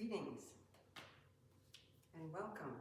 Greetings and welcome.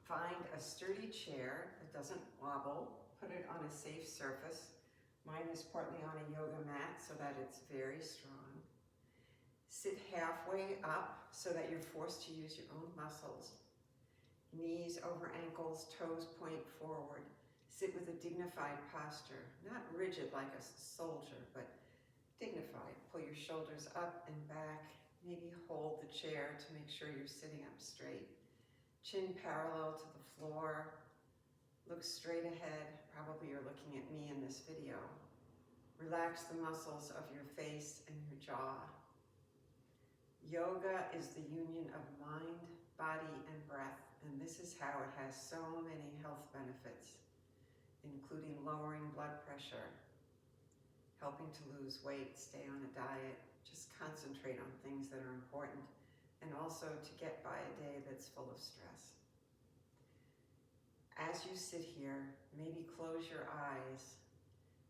Find a sturdy chair that doesn't wobble. Put it on a safe surface. Mine is partly on a yoga mat so that it's very strong. Sit halfway up so that you're forced to use your own muscles. Knees over ankles, toes point forward. Sit with a dignified posture, not rigid like a soldier, but dignified. Pull your shoulders up and back. Maybe hold the chair to make sure you're sitting up straight. Chin parallel to the floor. Look straight ahead. Probably you're looking at me in this video. Relax the muscles of your face and your jaw. Yoga is the union of mind, body, and breath, and this is how it has so many health benefits, including lowering blood pressure, helping to lose weight, stay on a diet, just concentrate on things that are important, and also to get by a day that's full of stress. As you sit here, maybe close your eyes.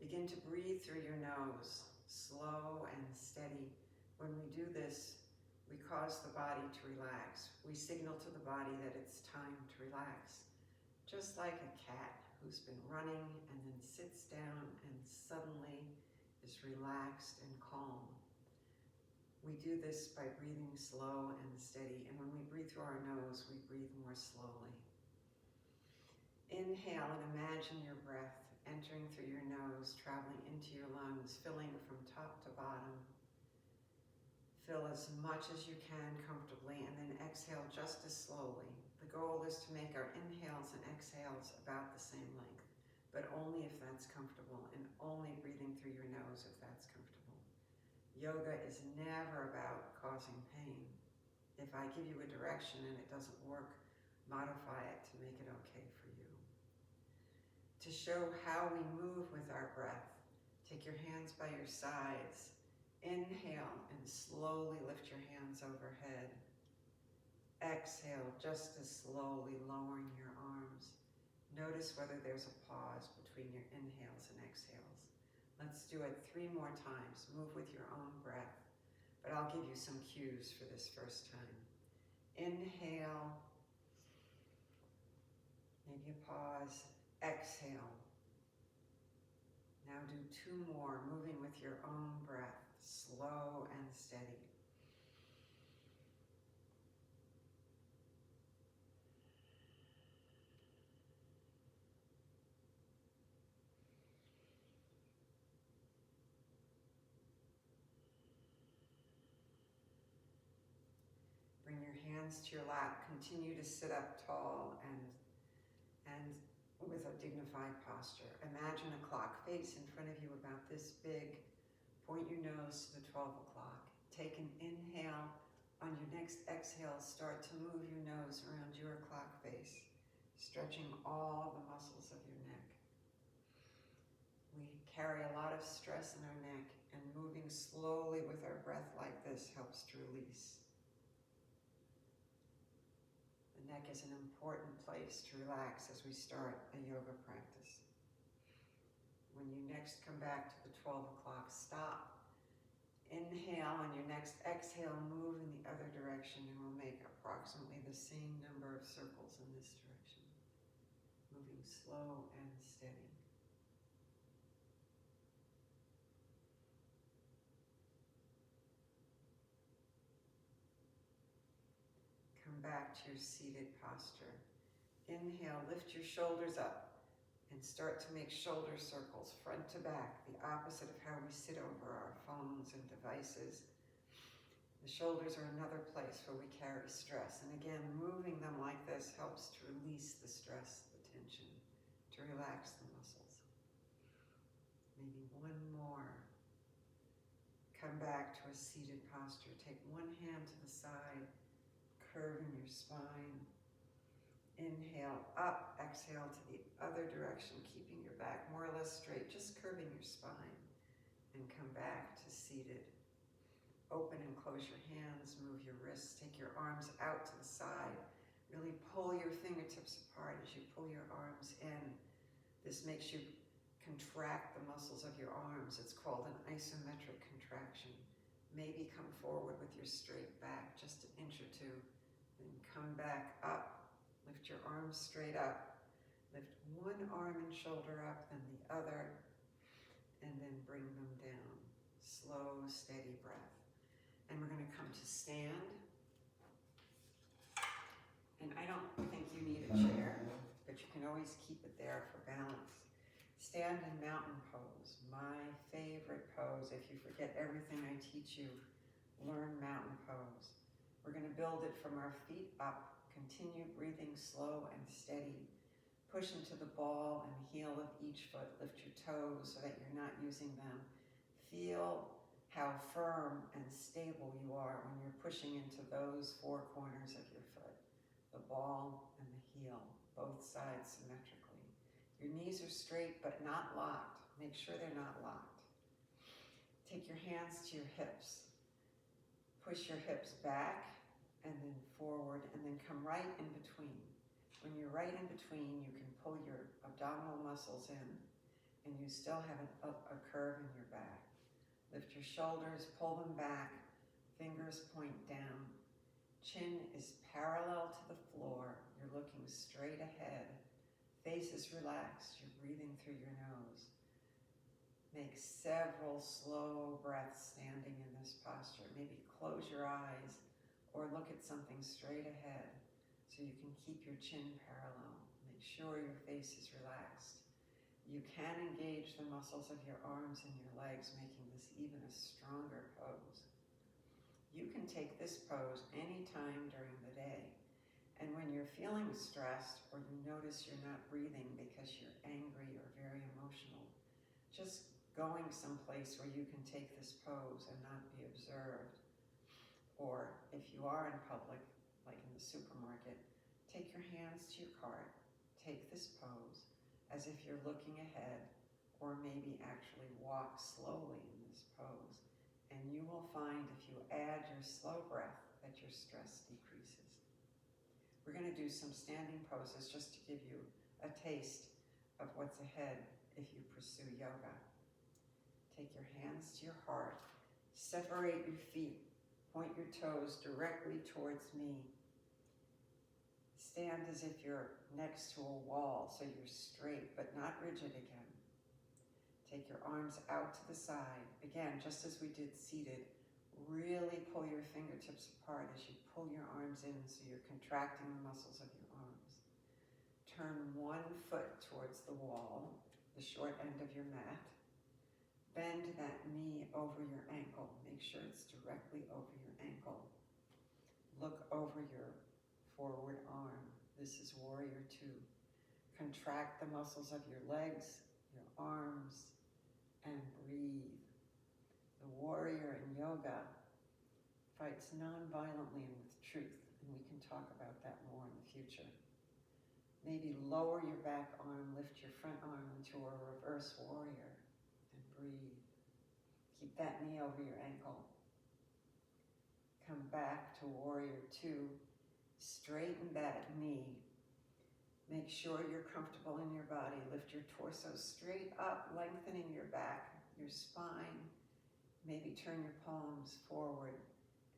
Begin to breathe through your nose, slow and steady. When we do this, we cause the body to relax. We signal to the body that it's time to relax. Just like a cat who's been running and then sits down and suddenly is relaxed and calm. We do this by breathing slow and steady, and when we breathe through our nose, we breathe more slowly. Inhale and imagine your breath entering through your nose, traveling into your lungs, filling from top to bottom. Fill as much as you can comfortably, and then exhale just as slowly. The goal is to make our inhales and exhales about the same length, but only if that's comfortable, and only breathing through your nose if that's comfortable. Yoga is never about causing pain. If I give you a direction and it doesn't work, modify it to make it okay for you. To show how we move with our breath, take your hands by your sides. Inhale and slowly lift your hands overhead. Exhale just as slowly, lowering your arms. Notice whether there's a pause between your inhales and exhales. Let's do it 3 more times. Move with your own breath, but I'll give you some cues for this first time. Inhale, maybe a pause. Exhale. Now do 2 more, moving with your own breath, slow and steady. Bring your hands to your lap. Continue to sit up tall and with a dignified posture. Imagine a clock face in front of you about this big. Point your nose to the 12 o'clock. Take an inhale. On your next exhale, start to move your nose around your clock face, stretching all the muscles of your neck. We carry a lot of stress in our neck, and moving slowly with our breath like this helps to release. The neck is an important place to relax as we start a yoga practice. When you next come back to the 12 o'clock, stop. Inhale, on your next exhale, move in the other direction, and we'll make approximately the same number of circles in this direction. Moving slow and steady. Come back to your seated posture. Inhale, lift your shoulders up and start to make shoulder circles front to back, the opposite of how we sit over our phones and devices. The shoulders are another place where we carry stress, and again, moving them like this helps to release the stress, the tension, to relax the muscles. Maybe 1 more. Come back to a seated posture. Take one hand to the side, curving your spine. Inhale up, exhale to the other direction, keeping your back more or less straight, just curving your spine. And come back to seated. Open and close your hands, move your wrists, take your arms out to the side. Really pull your fingertips apart as you pull your arms in. This makes you contract the muscles of your arms. It's called an isometric contraction. Maybe come forward with your straight back, just an inch or two. Then come back up. Lift your arms straight up. Lift one arm and shoulder up, then the other, and then bring them down. Slow, steady breath. And we're going to come to stand. And I don't think you need a chair, but you can always keep it there for balance. Stand in mountain pose, my favorite pose. If you forget everything I teach you, learn mountain pose. We're going to build it from our feet up. Continue breathing slow and steady. Push into the ball and heel of each foot. Lift your toes so that you're not using them. Feel how firm and stable you are when you're pushing into those four corners of your foot. The ball and the heel, both sides symmetrically. Your knees are straight but not locked. Make sure they're not locked. Take your hands to your hips. Push your hips back and then forward, and then come right in between. When you're right in between, you can pull your abdominal muscles in, and you still have a curve in your back. Lift your shoulders, pull them back, fingers point down. Chin is parallel to the floor. You're looking straight ahead. Face is relaxed. You're breathing through your nose. Make several slow breaths standing in this posture. Maybe close your eyes or look at something straight ahead so you can keep your chin parallel. Make sure your face is relaxed. You can engage the muscles of your arms and your legs, making this even a stronger pose. You can take this pose anytime during the day. And when you're feeling stressed or you notice you're not breathing because you're angry or very emotional, just going someplace where you can take this pose and not be observed. Or if you are in public, like in the supermarket, take your hands to your cart, take this pose as if you're looking ahead, or maybe actually walk slowly in this pose. And you will find if you add your slow breath that your stress decreases. We're going to do some standing poses just to give you a taste of what's ahead if you pursue yoga. Take your hands to your heart, separate your feet, point your toes directly towards me. Stand as if you're next to a wall, so you're straight but not rigid again. Take your arms out to the side. Again, just as we did seated, really pull your fingertips apart as you pull your arms in so you're contracting the muscles of your arms. Turn one foot towards the wall, the short end of your mat. Bend that knee over your ankle. Make sure it's directly over your ankle. Look over your forward arm. This is Warrior Two. Contract the muscles of your legs, your arms, and breathe. The warrior in yoga fights non-violently and with truth, and we can talk about that more in the future. Maybe lower your back arm, lift your front arm into a reverse warrior, and breathe. Keep that knee over your ankle. Come back to Warrior Two. Straighten that knee. Make sure you're comfortable in your body. Lift your torso straight up, lengthening your back, your spine. Maybe turn your palms forward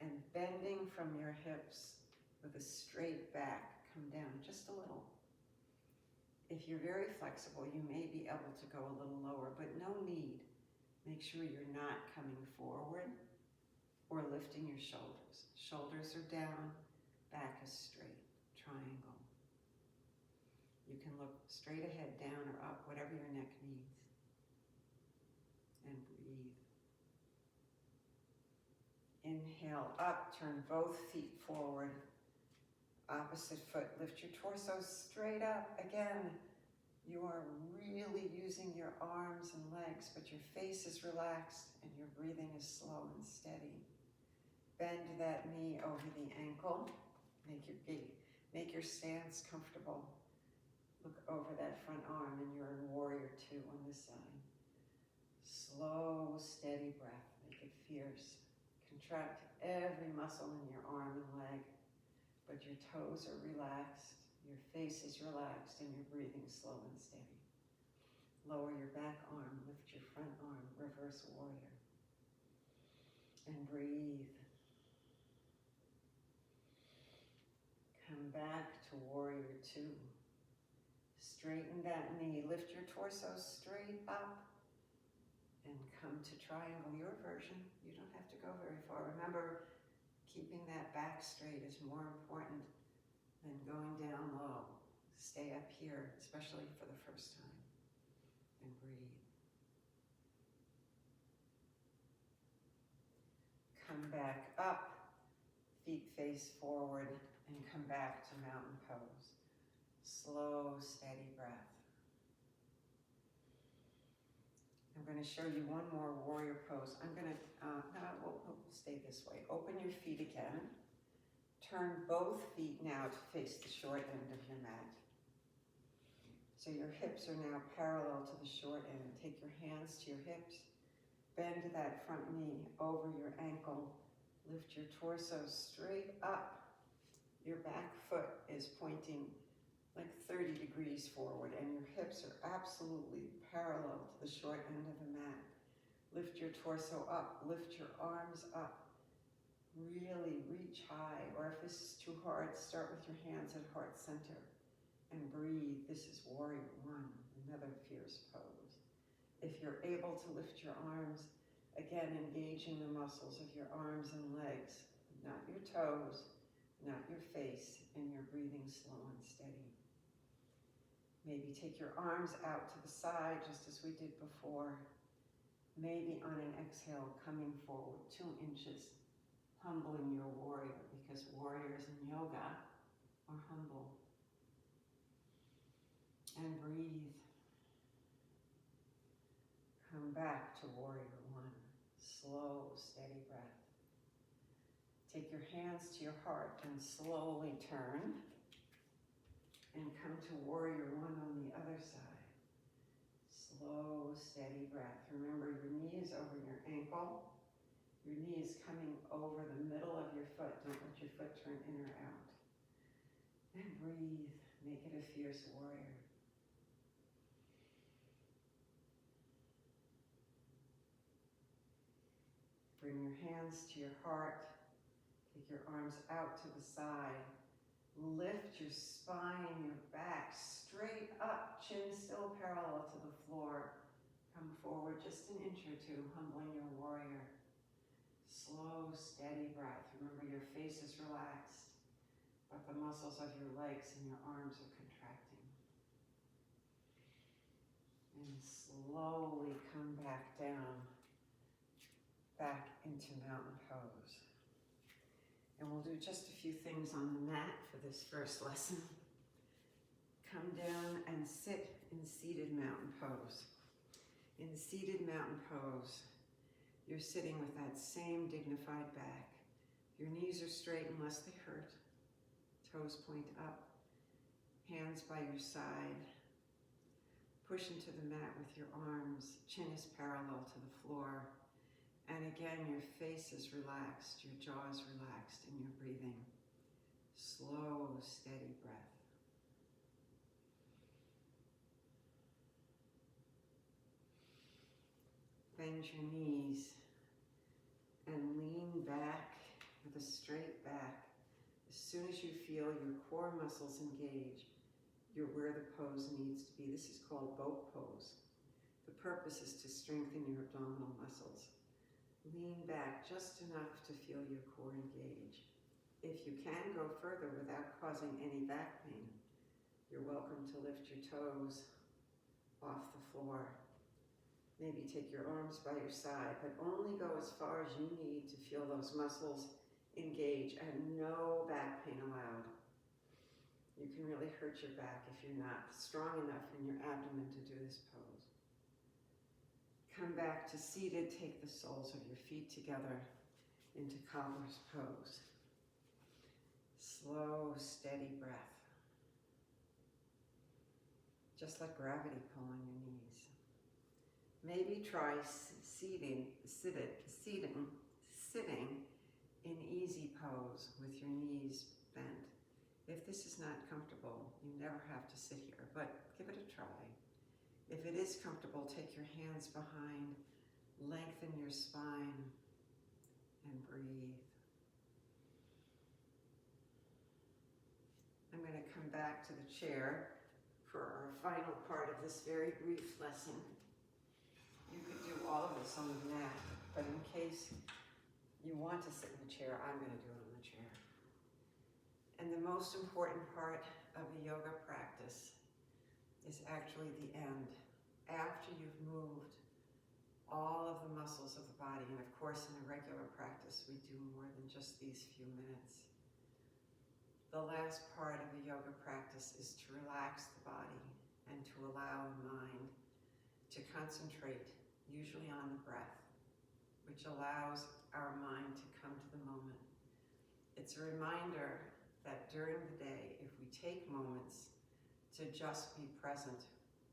and bending from your hips with a straight back. Come down just a little. If you're very flexible, you may be able to go a little lower, but no need. Make sure you're not coming forward or lifting your shoulders. Shoulders are down, back is straight, triangle. You can look straight ahead, down or up, whatever your neck needs. And breathe. Inhale up, turn both feet forward. Opposite foot, lift your torso straight up. Again, you are really using your arms and legs, but your face is relaxed and your breathing is slow and steady. Bend that knee over the ankle. Make your stance comfortable. Look over that front arm and you're in Warrior Two on this side. Slow, steady breath. Make it fierce. Contract every muscle in your arm and leg, but your toes are relaxed, your face is relaxed, and you're breathing slow and steady. Lower your back arm, lift your front arm, reverse warrior. And breathe. Come back to warrior two. Straighten that knee, lift your torso straight up and come to triangle, your version. You don't have to go very far. Remember, keeping that back straight is more important than going down low. Stay up here, especially for the first time. And breathe. Come back up, feet face forward, and come back to mountain pose. Slow, steady breath. I'm going to show you one more warrior pose. I'm going to, we'll stay this way. Open your feet again. Turn both feet now to face the short end of your mat. So your hips are now parallel to the short end. Take your hands to your hips. Bend that front knee over your ankle. Lift your torso straight up. Your back foot is pointing like 30 degrees forward, and your hips are absolutely parallel to the short end of the mat. Lift your torso up, lift your arms up. Really reach high, or if this is too hard, start with your hands at heart center and breathe. This is warrior one, another fierce pose. If you're able to lift your arms, again, engaging the muscles of your arms and legs, not your toes, not your face, and you're breathing slow and steady. Maybe take your arms out to the side, just as we did before. Maybe on an exhale, coming forward 2 inches, humbling your warrior, because warriors in yoga are humble. And breathe. Come back to warrior one. Slow, steady breath. Take your hands to your heart and slowly turn. And come to warrior one on the other side. Slow, steady breath. Remember, your knee is over your ankle. Your knee is coming over the middle of your foot. Don't let your foot turn in or out. And breathe. Make it a fierce warrior. Bring your hands to your heart. Take your arms out to the side. Lift your spine, your back straight up, chin still parallel to the floor. Come forward just an inch or two, humbling your warrior. Slow, steady breath. Remember, your face is relaxed, but the muscles of your legs and your arms are contracting. And slowly come back down, back into mountain pose. And we'll do just a few things on the mat for this first lesson. Come down and sit in seated mountain pose. In seated mountain pose, you're sitting with that same dignified back. Your knees are straight unless they hurt. Toes point up. Hands by your side. Push into the mat with your arms. Chin is parallel to the floor. And again, your face is relaxed, your jaw is relaxed, and you're breathing. Slow, steady breath. Bend your knees and lean back with a straight back. As soon as you feel your core muscles engage, you're where the pose needs to be. This is called boat pose. The purpose is to strengthen your abdominal muscles. Lean back just enough to feel your core engage. If you can go further without causing any back pain, you're welcome to lift your toes off the floor. Maybe take your arms by your side, but only go as far as you need to feel those muscles engage, and no back pain allowed. You can really hurt your back if you're not strong enough in your abdomen to do this pose. Come back to seated. Take the soles of your feet together into cobbler's pose. Slow, steady breath. Just let gravity pull on your knees. Maybe try sitting in easy pose with your knees bent. If this is not comfortable, you never have to sit here, but give it a try. If it is comfortable, take your hands behind, lengthen your spine, and breathe. I'm going to come back to the chair for our final part of this very brief lesson. You could do all of this on the mat, but in case you want to sit in the chair, I'm going to do it on the chair. And the most important part of a yoga practice is actually the end. After you've moved all of the muscles of the body, and of course in a regular practice we do more than just these few minutes. The last part of a yoga practice is to relax the body and to allow the mind to concentrate, usually on the breath, which allows our mind to come to the moment. It's a reminder that during the day, if we take moments to just be present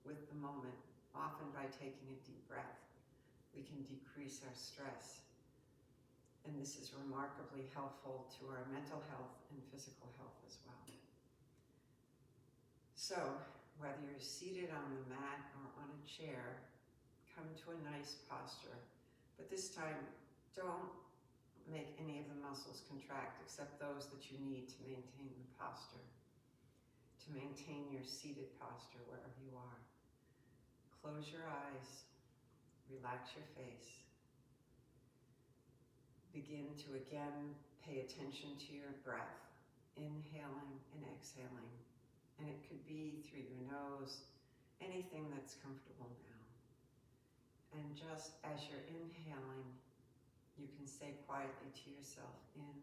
with the moment, often by taking a deep breath, we can decrease our stress. And this is remarkably helpful to our mental health and physical health as well. So, whether you're seated on the mat or on a chair, come to a nice posture. But this time, don't make any of the muscles contract except those that you need to maintain the posture, to maintain your seated posture wherever you are. Close your eyes, relax your face. Begin to again pay attention to your breath, inhaling and exhaling. And it could be through your nose, anything that's comfortable now. And just as you're inhaling, you can say quietly to yourself in.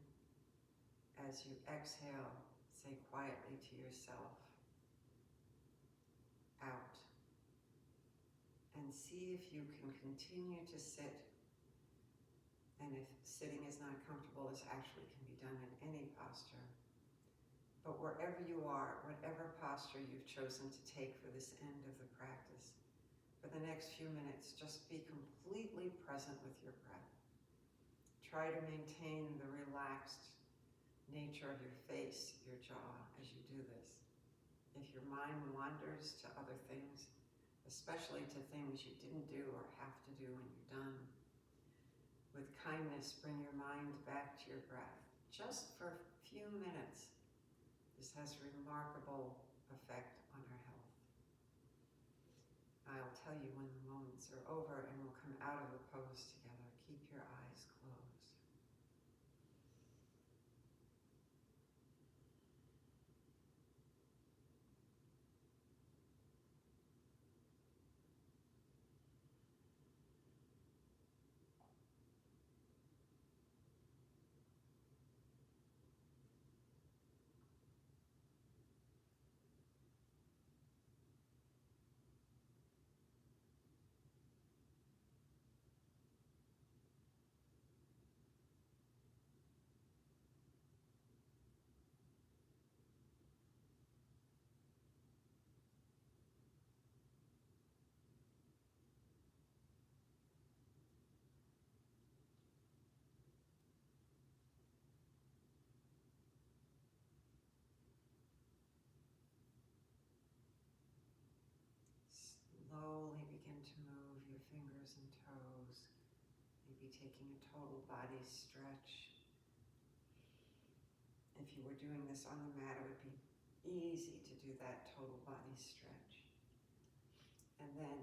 As you exhale, say quietly to yourself out. And see if you can continue to sit. And if sitting is not comfortable, this actually can be done in any posture. But wherever you are, whatever posture you've chosen to take for this end of the practice, for the next few minutes, just be completely present with your breath. Try to maintain the relaxed nature of your face, your jaw, as you do this. If your mind wanders to other things, especially to things you didn't do or have to do when you're done, with kindness, bring your mind back to your breath, just for a few minutes. This has remarkable effect on our health. I'll tell you when the moments are over and we'll come out of the pose together. Keep your eyes closed. Slowly begin to move your fingers and toes, maybe taking a total body stretch. If you were doing this on the mat, it would be easy to do that total body stretch. And then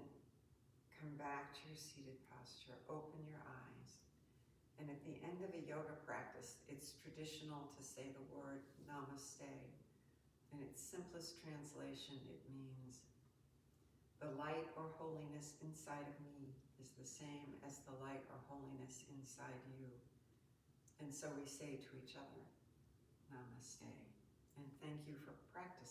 come back to your seated posture, open your eyes. And at the end of a yoga practice, it's traditional to say the word namaste. In its simplest translation, it means, the light or holiness inside of me is the same as the light or holiness inside you. And so we say to each other, namaste. And thank you for practicing.